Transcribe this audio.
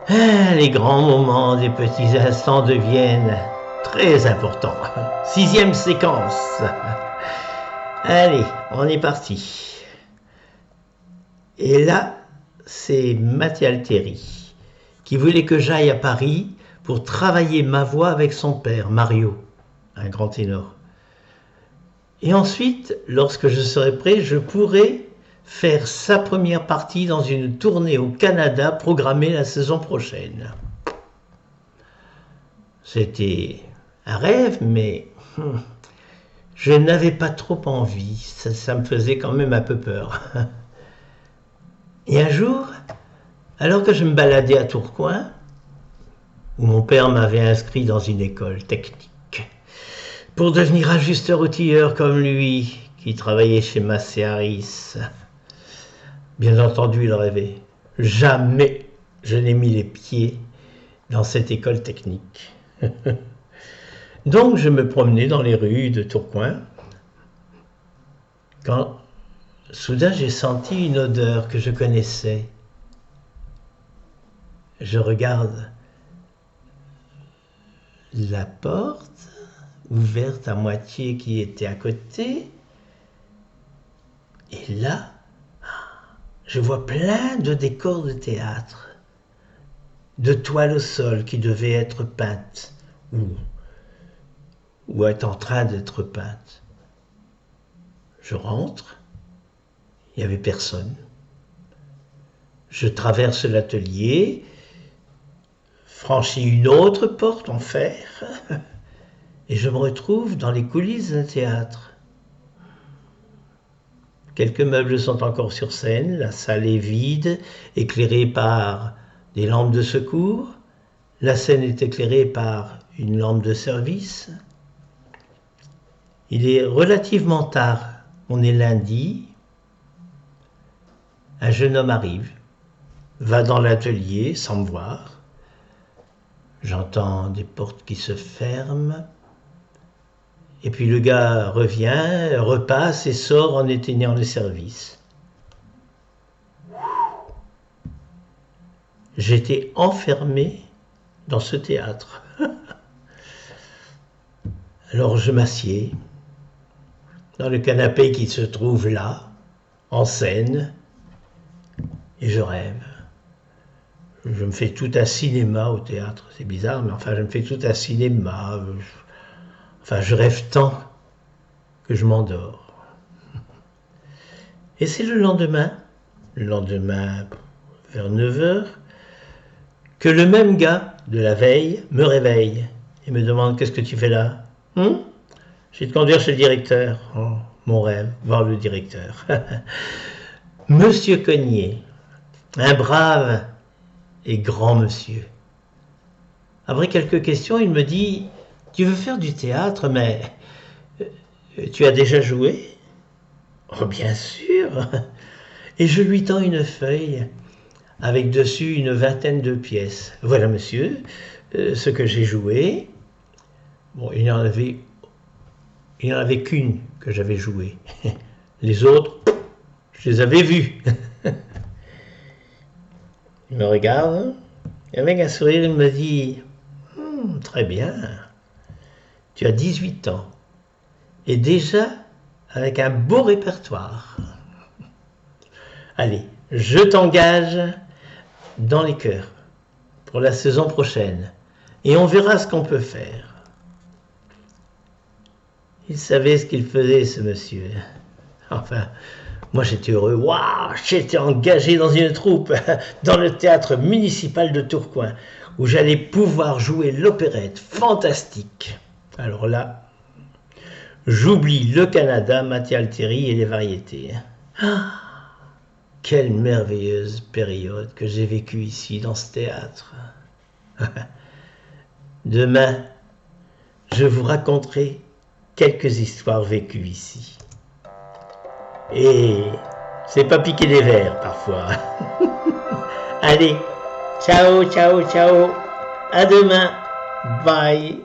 Les grands moments des petits instants deviennent très importants. 6e séquence. Allez, on est parti. Et là, c'est Mattia Altieri qui voulait que j'aille à Paris pour travailler ma voix avec son père, Mario, un grand ténor. Et ensuite, lorsque je serai prêt, je pourrai faire sa première partie dans une tournée au Canada programmée la saison prochaine. C'était un rêve, mais je n'avais pas trop envie. Ça me faisait quand même un peu peur. Et un jour, alors que je me baladais à Tourcoing, où mon père m'avait inscrit dans une école technique, pour devenir ajusteur-outilleur comme lui, qui travaillait chez Massey Harris. Bien entendu, il rêvait. Jamais je n'ai mis les pieds dans cette école technique. Donc, je me promenais dans les rues de Tourcoing, quand soudain j'ai senti une odeur que je connaissais. Je regarde la porte ouverte à moitié qui était à côté, et là, je vois plein de décors de théâtre, de toiles au sol qui devaient être peintes, ou être en train d'être peintes. Je rentre, il n'y avait personne. Je traverse l'atelier, franchis une autre porte en fer, et je me retrouve dans les coulisses d'un théâtre. Quelques meubles sont encore sur scène, la salle est vide, éclairée par des lampes de secours, la scène est éclairée par une lampe de service. Il est relativement tard, on est lundi, un jeune homme arrive, va dans l'atelier sans me voir, j'entends des portes qui se ferment, et puis le gars revient, repasse et sort en éteignant le service. J'étais enfermé dans ce théâtre. Alors je m'assieds dans le canapé qui se trouve là, en scène, et je rêve. Je me fais tout un cinéma au théâtre, c'est bizarre, mais enfin je me fais tout un cinéma. Je rêve tant que je m'endors. Et c'est le lendemain vers 9h, que le même gars de la veille me réveille et me demande « Qu'est-ce que tu fais là ?»« Je vais te conduire chez le directeur. » Oh, mon rêve, voir le directeur. Monsieur Cognier, un brave et grand monsieur. Après quelques questions, il me dit « Tu veux faire du théâtre, mais tu as déjà joué ?»« Oh, bien sûr !» Et je lui tends une feuille avec dessus une vingtaine de pièces. « Voilà, monsieur, ce que j'ai joué. » Bon, il n'y en avait qu'une que j'avais jouée. Les autres, je les avais vues. Il me regarde, et avec un sourire, il me dit « Très bien, tu as 18 ans, et déjà avec un beau répertoire. Allez, je t'engage dans les chœurs pour la saison prochaine, et on verra ce qu'on peut faire. » Il savait ce qu'il faisait, ce monsieur. Enfin, moi j'étais heureux. Waouh, j'étais engagé dans une troupe, dans le théâtre municipal de Tourcoing, où j'allais pouvoir jouer l'opérette fantastique. Alors là, j'oublie le Canada, Mattia Altieri et les variétés. Ah, quelle merveilleuse période que j'ai vécue ici, dans ce théâtre. Demain, je vous raconterai quelques histoires vécues ici. Et c'est pas piquer des verres parfois. Allez, ciao, ciao, ciao. À demain. Bye.